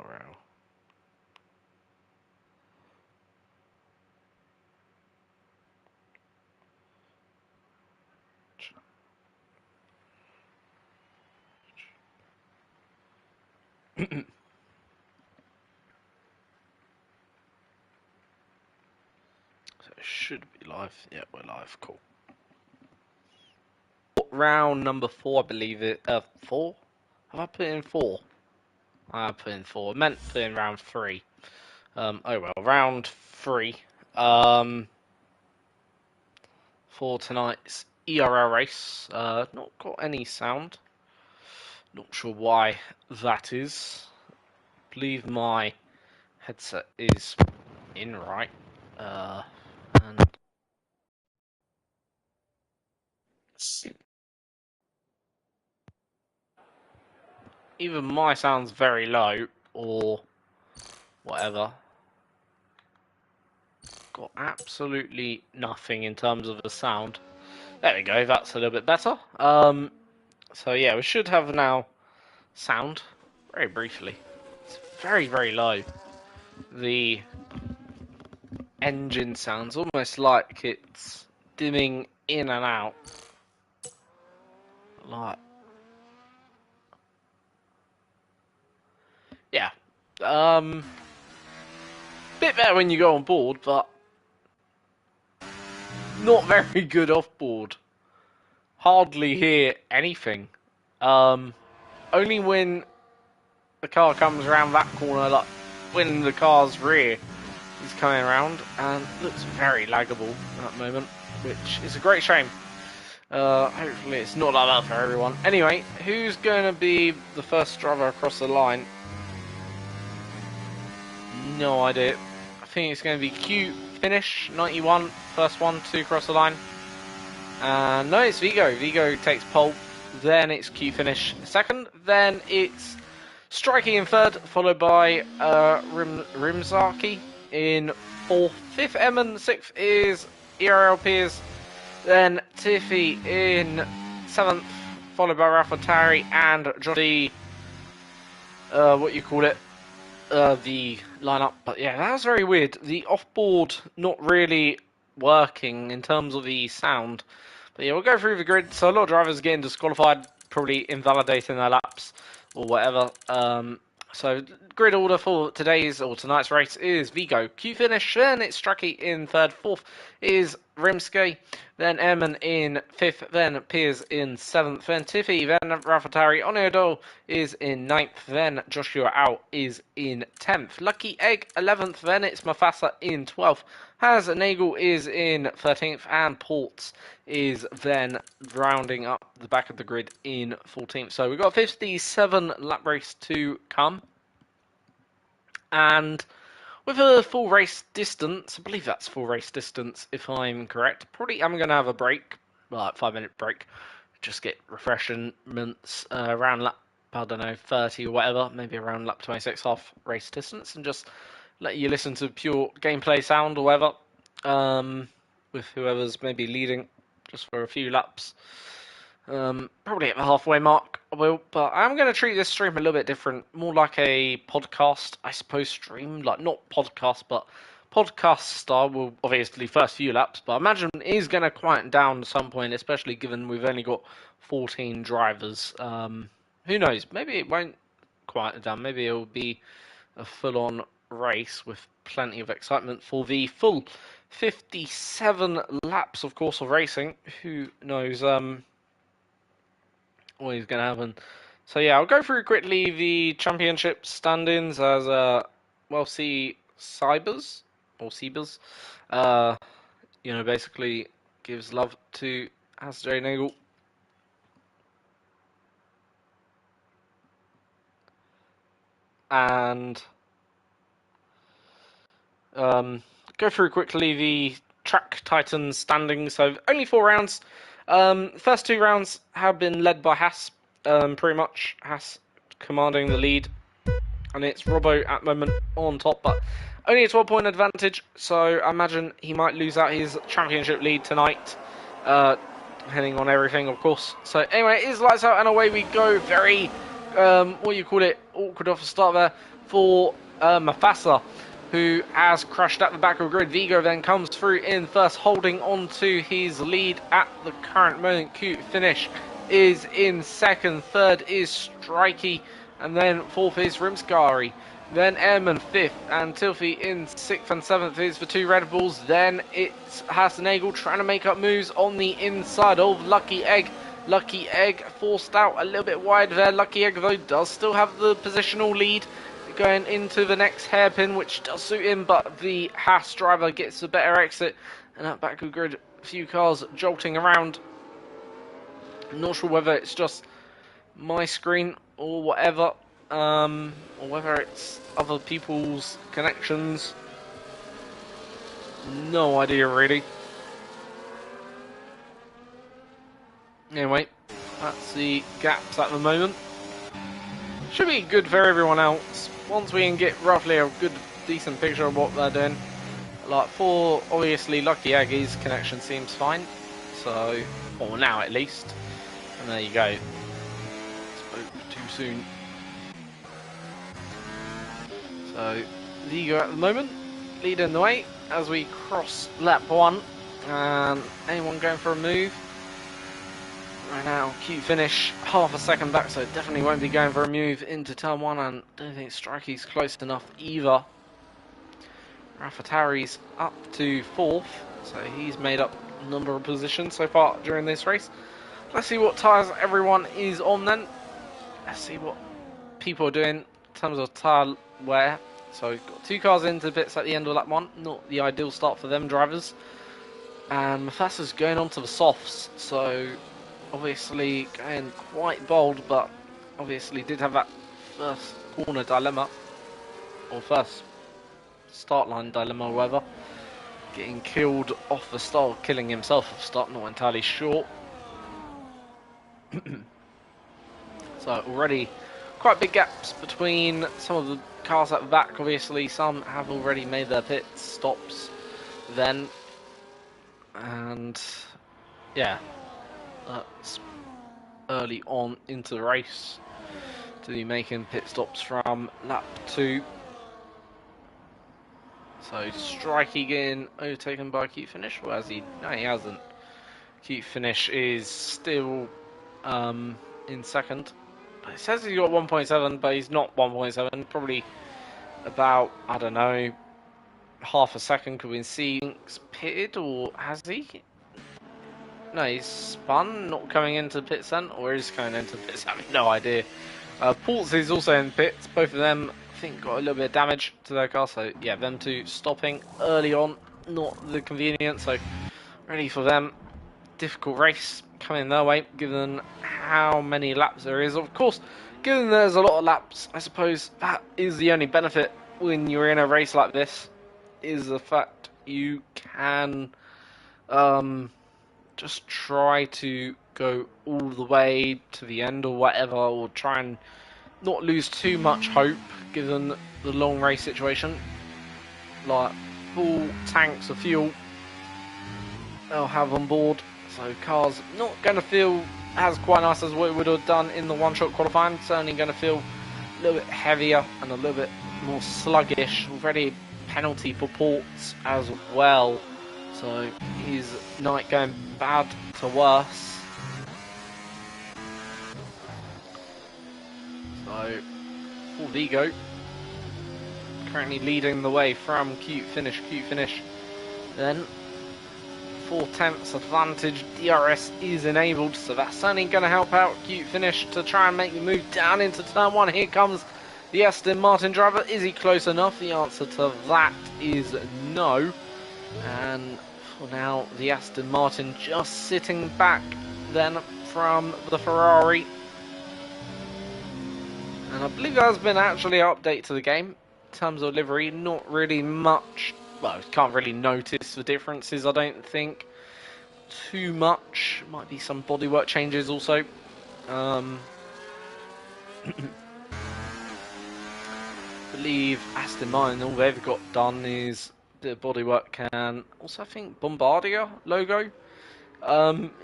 ERL. So it should be live. Yeah, we're live. Cool. Round number 4, I believe it. 4? Have I put in 4? I put in 4. I meant to put in round 3. Oh well, round 3. For tonight's ERL race. Not got any sound. Not sure why that is. I believe my headset is in right. And either my sound's very low or whatever. Got absolutely nothing in terms of the sound. There we go, that's a little bit better. So yeah, we should have now sound, very briefly. It's very, very low. The engine sounds almost like it's dimming in and out. Like, yeah. Bit better when you go on board, but not very good off board. Hardly hear anything. Only when the car comes around that corner, like when the car's rear is coming around, and looks very laggable at the moment, which is a great shame. Hopefully it's not like that for everyone. Anyway, who's going to be the first driver across the line? No idea. I think it's going to be Q finish, 91, first one to cross the line. No, it's Vigo. Vigo takes pole, then it's Q finish second, then it's Strikey in third, followed by Rimzaki in fourth. Fifth, Emin. Sixth is ERL Piers. Then Tiffy in seventh, followed by Raffatari and Jody. The lineup. But yeah, that was very weird. The off-board not really working in terms of the sound. But yeah, we'll go through the grid. So a lot of drivers getting disqualified, probably invalidating their laps or whatever. So grid order for today's or tonight's race is Vigo Q finish, then it's Strachey in third, fourth is Rimsky, then Eamon in fifth, then Piers in seventh, then Tiffy, then Raffatari, Oniodo is in ninth, then Joshua Out is in 10th, Lucky Egg 11th, then it's Mafasa in 12th, Has Nagel is in 13th, and Ports is then rounding up the back of the grid in 14th. So we've got a 57 lap race to come. And with a full race distance, I believe that's full race distance if I'm correct. Probably I'm going to have a break, like 5-minute break, just get refreshments around lap, I don't know, 30 or whatever, maybe around lap 26 half race distance, and just let you listen to pure gameplay sound or whatever, with whoever's maybe leading just for a few laps. Probably at the halfway mark, I will, but I'm going to treat this stream a little bit different, more like a podcast, I suppose, stream, like not podcast, but podcast style. Will obviously first few laps, but I imagine it is going to quieten down at some point, especially given we've only got 14 drivers. Who knows, maybe it won't quieten down, maybe it will be a full-on race with plenty of excitement for the full 57 laps, of course, of racing. Who knows, what is going to happen. So yeah, I'll go through quickly the championship stand-ins as Welsi Cybers or Seabers, basically gives love to Asjay Nagel. And go through quickly the Track Titans standings. So only 4 rounds. First 2 rounds have been led by Haas, pretty much. Haas commanding the lead, and it's Robbo at the moment on top, but only a 12-point advantage, so I imagine he might lose out his championship lead tonight, depending on everything, of course. So anyway, it is lights out and away we go. Very, awkward off the start there. for Mafasa, who has crashed at the back of the grid. Vigo then comes through in first, holding on to his lead at the current moment. Cute Finish is in second, third is Strikey, and then fourth is Rimskari. Then Airman fifth, and Tilfy in sixth and seventh is for two Red Bulls. Then it's Hassanagel trying to make up moves on the inside of Lucky Egg. Lucky Egg forced out a little bit wide there. Lucky Egg, though, does still have the positional lead going into the next hairpin, which does suit him, but the Haas driver gets a better exit. And at back of the grid, a few cars jolting around. I'm not sure whether it's just my screen or whatever, or whether it's other people's connections. No idea, really. Anyway, that's the gaps at the moment. Should be good for everyone else once we can get roughly a good, decent picture of what they're doing. Like, for obviously Lucky Aggie's connection seems fine, so, or now at least. And there you go. Spoke too soon. So, Vigo at the moment, leading the way as we cross lap 1. And anyone going for a move? Right now, Cute Finish, half a second back, so definitely won't be going for a move into turn 1, and don't think Strikey's close enough either. Raffatari's up to 4th, so he's made up a number of positions so far during this race. Let's see what tyres everyone is on then. Let's see what people are doing in terms of tyre wear. So we've got two cars into the pits at the end of lap 1, not the ideal start for them drivers. And Mafasa's going on to the softs, so obviously going quite bold, but obviously did have that first corner dilemma, or first start line dilemma, or whatever. Getting killed off the start, killing himself off the start, not entirely sure. So already quite big gaps between some of the cars at the back. Obviously some have already made their pit stops then, and yeah, that's early on into the race to be making pit stops from lap 2. So Strikey getting overtaken by Cute Finish, or has he? No, he hasn't. Cute Finish is still in second. But it says he's got 1.7, but he's not 1.7. Probably about, I don't know, half a second could we see he's pitted, or has he? No, he's spun, not coming into the pit center, or is coming into the pits. I have no idea. Ports is also in pits. Both of them, I think, got a little bit of damage to their car. So yeah, them two stopping early on, not the convenience. So ready for them. Difficult race coming their way, given how many laps there is. Of course, given there's a lot of laps, I suppose that is the only benefit when you're in a race like this, is the fact you can just try to go all the way to the end or whatever, or try and not lose too much hope given the long race situation. Like, full tanks of fuel they'll have on board, so cars not going to feel as quite nice as what it would have done in the one-shot qualifying. Certainly going to feel a little bit heavier and a little bit more sluggish. Already penalty for Ports as well, so his night going bad to worse. So for Vigo, currently leading the way from Cute Finish. Cute Finish then 4/10 advantage. DRS is enabled, so that's certainly going to help out Cute Finish to try and make the move down into turn 1. Here comes the Aston Martin driver. Is he close enough? The answer to that is no. And for now, the Aston Martin just sitting back then from the Ferrari. And I believe there has been actually an update to the game in terms of livery. Not really much. Well, you can't really notice the differences, I don't think, too much. Might be some bodywork changes also. Believe Aston Martin, all they've got done is the bodywork, and also I think Bombardier logo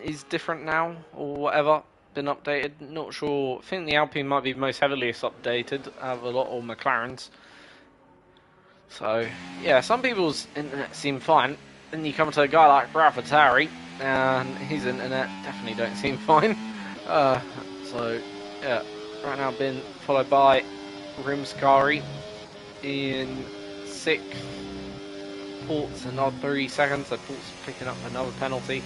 is different now, or whatever. been updated. Not sure. I think the Alpine might be most heavily updated out of a lot of McLarens. So, yeah, some people's internet seem fine. Then you come to a guy like Raffatari, and his internet definitely don't seem fine. So, yeah, right now been followed by Rimskari in 6th. Port's another 3 seconds, so Port's picking up another penalty.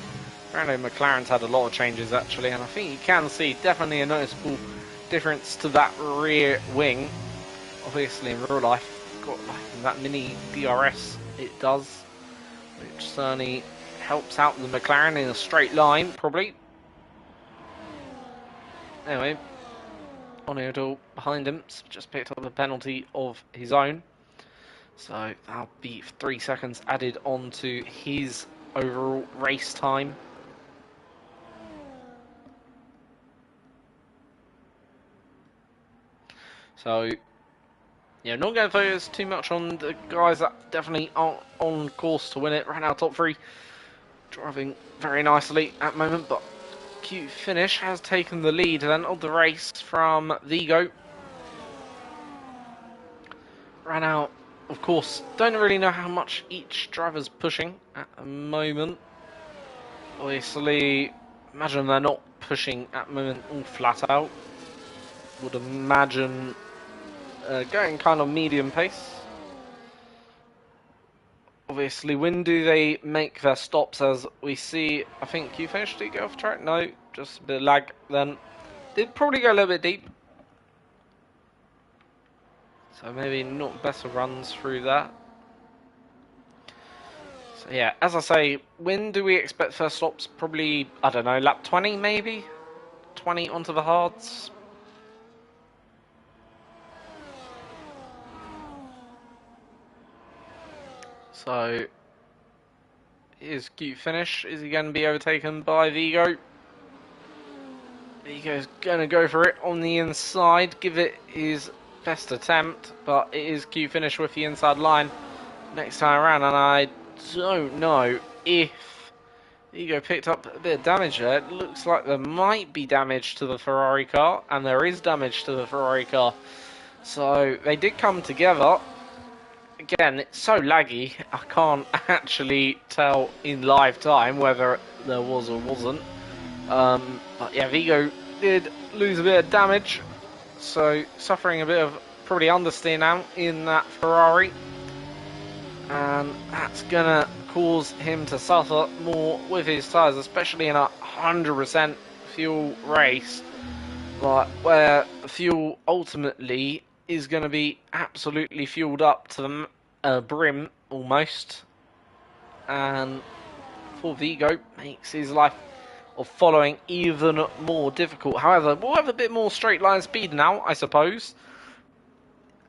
Apparently McLaren's had a lot of changes actually, and I think you can see definitely a noticeable difference to that rear wing. Obviously in real life, got like that mini DRS it does, which certainly helps out the McLaren in a straight line, probably. Anyway, O'Neill behind him, just picked up a penalty of his own. So that'll be 3 seconds added on to his overall race time. So, yeah, not going to focus too much on the guys that definitely aren't on course to win it. Right now, top 3 driving very nicely at the moment, but Q Finish has taken the lead then of the race from Vigo. Right now, of course, don't really know how much each driver's pushing at the moment. Obviously, imagine they're not pushing at the moment all flat out. Would imagine going kind of medium pace. Obviously, when do they make their stops? As we see, I think Q Finish did go off track. No, just a bit of lag then. Did probably go a little bit deep. So maybe not better runs through that. So yeah, as I say, when do we expect first stops? Probably, I don't know, lap 20 maybe? 20 onto the hards. So, here's Q Finish. Is he going to be overtaken by Vigo? Vigo's going to go for it on the inside, give it his best attempt, but it is Q Finish with the inside line next time around, and I don't know if Vigo picked up a bit of damage there. It looks like there might be damage to the Ferrari car, and there is damage to the Ferrari car. So they did come together. Again, it's so laggy, I can't actually tell in live time whether there was or wasn't. But yeah, Vigo did lose a bit of damage, so suffering a bit of probably understeer now in that Ferrari, and that's gonna cause him to suffer more with his tyres, especially in a 100% fuel race, like where the fuel ultimately is going to be absolutely fueled up to the brim almost, and for Vigo makes his life of following even more difficult. However, we'll have a bit more straight line speed now, I suppose,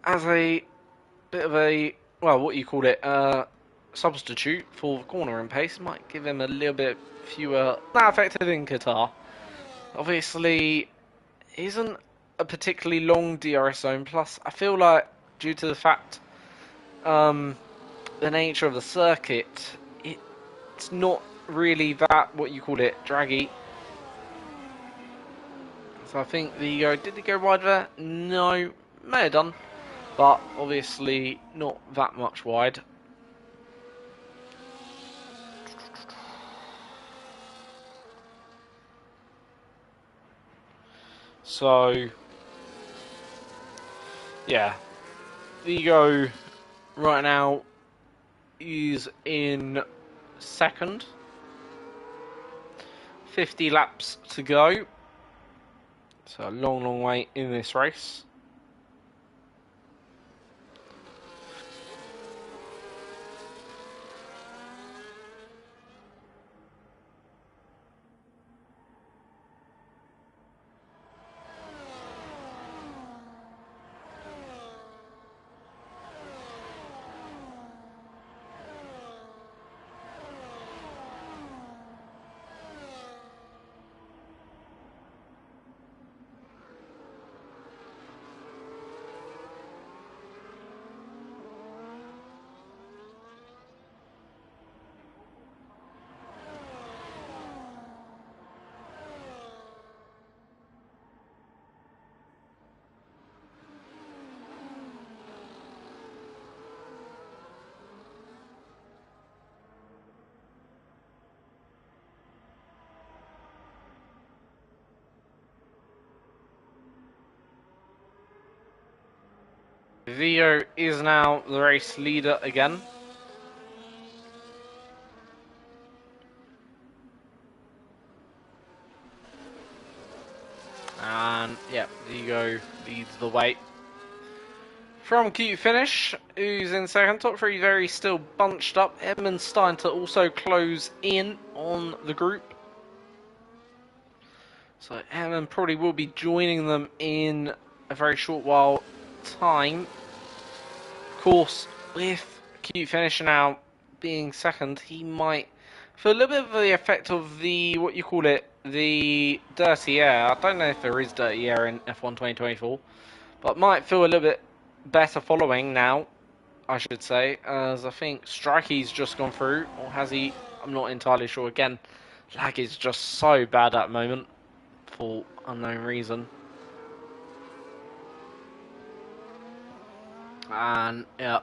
as a bit of a, well, what you call it, substitute for cornering pace. Might give him a little bit fewer, not effective in Qatar. Obviously, isn't a particularly long DRS zone, plus I feel like due to the fact the nature of the circuit, it's not really that, what you call it, draggy. So I think did he go wide there? No, may have done, but obviously not that much wide. So yeah, Vigo right now is in second. 50 laps to go. So a long, long way in this race. Vio is now the race leader again. And yeah, Vigo leads the way. From Q Finish, who's in second, top three very still bunched up. Edmund's starting to also close in on the group. So Edmund probably will be joining them in a very short while time. Of course, with Q Finish now being second, he might feel a little bit of the effect of the, what you call it, the dirty air. I don't know if there is dirty air in F1 2024, but might feel a little bit better following now, I should say, as I think Strikey's just gone through, or has he? I'm not entirely sure. Again, lag is just so bad at the moment for unknown reason. And yeah,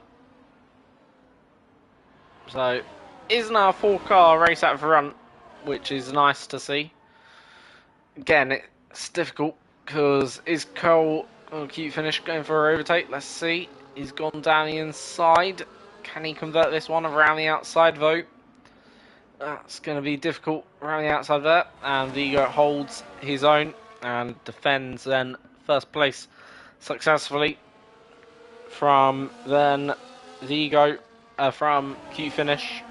so is now a 4-car race out front, which is nice to see. Again, it's difficult because is Cole on Q Finish going for an overtake? Let's see. He's gone down the inside. Can he convert this one around the outside though? That's going to be difficult around the outside there. And Vigo holds his own and defends then first place successfully. From then Vigo from Q Finish.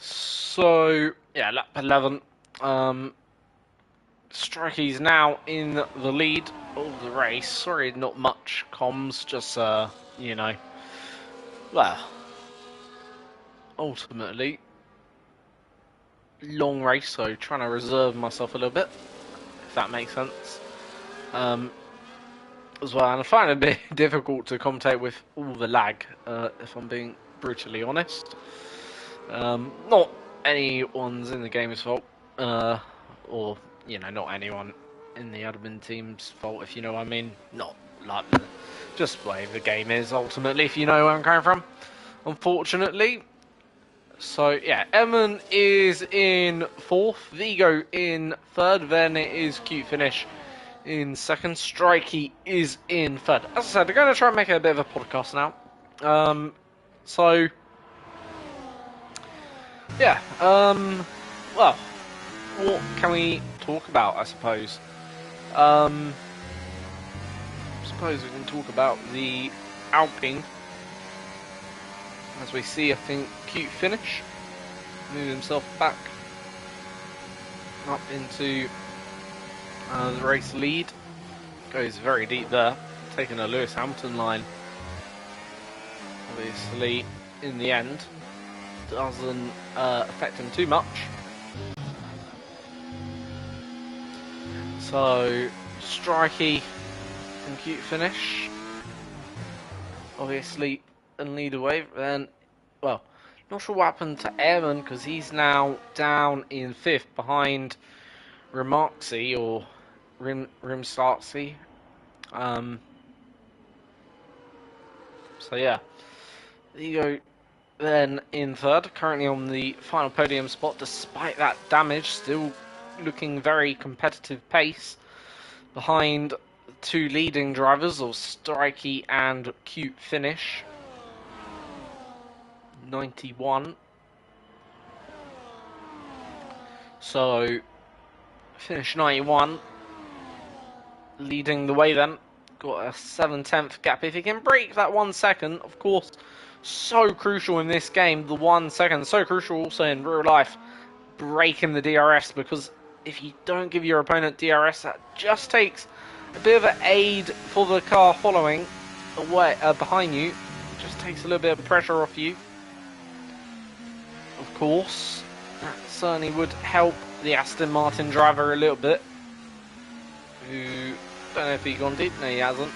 So yeah, lap 11. Strikey's now in the lead of the race. Sorry, not much comms, just you know, well, ultimately long race, so trying to reserve myself a little bit, if that makes sense. As well, and I find it a bit difficult to commentate with all the lag, if I'm being brutally honest. Not anyone's in the game's fault, or you know, not anyone in the admin team's fault, if you know what I mean. Not like just the way the game is ultimately, if you know where I'm coming from. Unfortunately, So yeah, Emin is in fourth, Vigo in third, then it is Cute Finish in second, Strikey is in third. As I said, they're going to try and make it a bit of a podcast now. So yeah, well, what can we talk about? I suppose. Suppose we can talk about the Alpine. As we see, I think Cute Finish move himself back up into the race lead. Goes very deep there, taking a Lewis Hamilton line. Obviously, in the end, doesn't affect him too much. So, Strikey and Cute Finish, obviously, and lead away. Then, well, not sure what happened to Eamon because he's now down in fifth behind Remarksy or Rimstartsy. So yeah, there you go. Then in third, currently on the final podium spot, despite that damage, still looking very competitive pace behind two leading drivers of Strikey and Cute Finish. 91. So Finish 91, leading the way then. Got a 7/10 gap. If he can break that 1 second, of course, so crucial in this game, the 1 second, so crucial also in real life, breaking the DRS, because if you don't give your opponent DRS, that just takes a bit of an aid for the car following away behind you. It just takes a little bit of pressure off you. Of course, that certainly would help the Aston Martin driver a little bit. Who, don't know if he's gone deep, no he hasn't.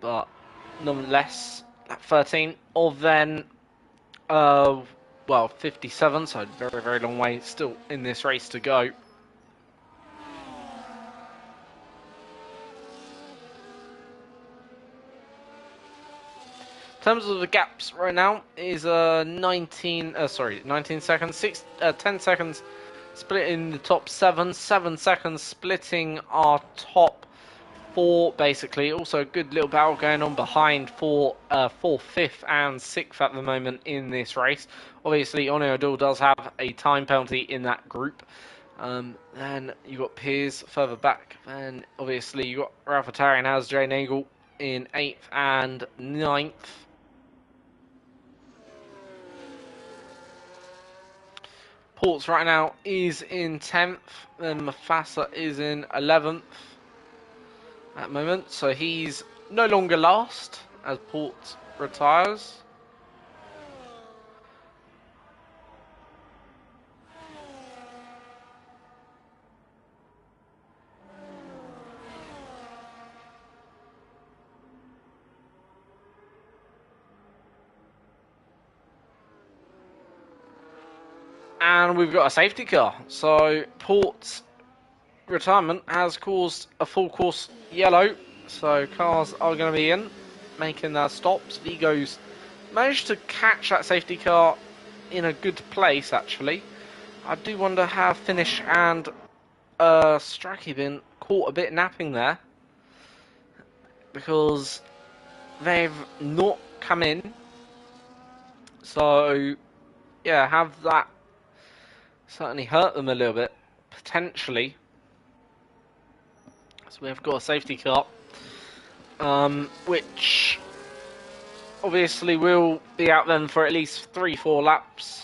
But nonetheless, at 13, or then, well, 57, so very, very long way still in this race to go. In terms of the gaps right now is 19 seconds, 10 seconds split in the top 7 seconds splitting our top 4 basically. Also a good little battle going on behind for 4th, 5th and 6th at the moment in this race. Obviously Oneodul does have a time penalty in that group. Then you got Piers further back. Then obviously you got Ralph has Jay Nagel in 8th and 9th. Ports right now is in 10th, then Mufasa is in 11th at the moment, so he's no longer last as Ports retires. And we've got a safety car, so Port's retirement has caused a full course yellow, so cars are going to be in, making their stops. Vigo's managed to catch that safety car in a good place, actually. I do wonder how Finish and Strachey been caught a bit napping there, because they've not come in. So, yeah, have that certainly hurt them a little bit, potentially. So we've got a safety car, which obviously will be out then for at least 3-4 laps.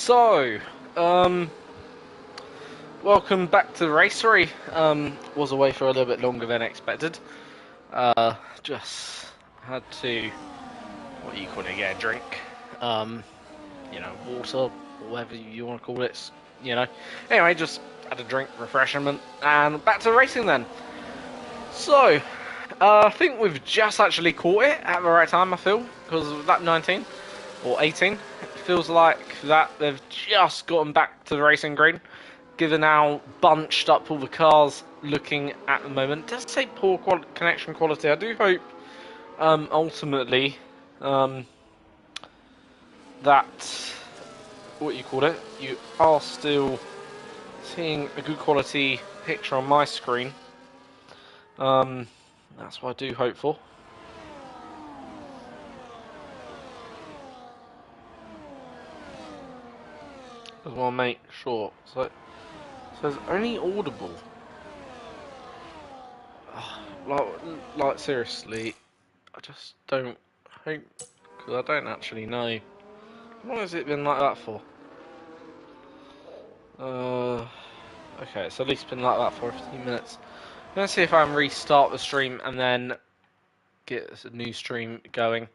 So, welcome back to the racery. Was away for a little bit longer than expected. Just had to, what do you call it, get a drink. Water, or whatever you want to call it. Anyway, just had a drink, refreshment, and back to the racing then. So, I think we've just actually caught it at the right time, I feel, because of lap 19 or 18. It feels like that they've just gotten back to the racing green, given how bunched up all the cars looking at the moment. It does say poor connection quality. I do hope, ultimately, that, what you call it, you are still seeing a good quality picture on my screen. That's what I do hope for. I want to make sure. So it says only audible. Like seriously, I just don't hope, because I don't actually know. How long has it been like that for? Okay, it's at least been like that for 15 minutes. Let's see if I can restart the stream and then get a new stream going.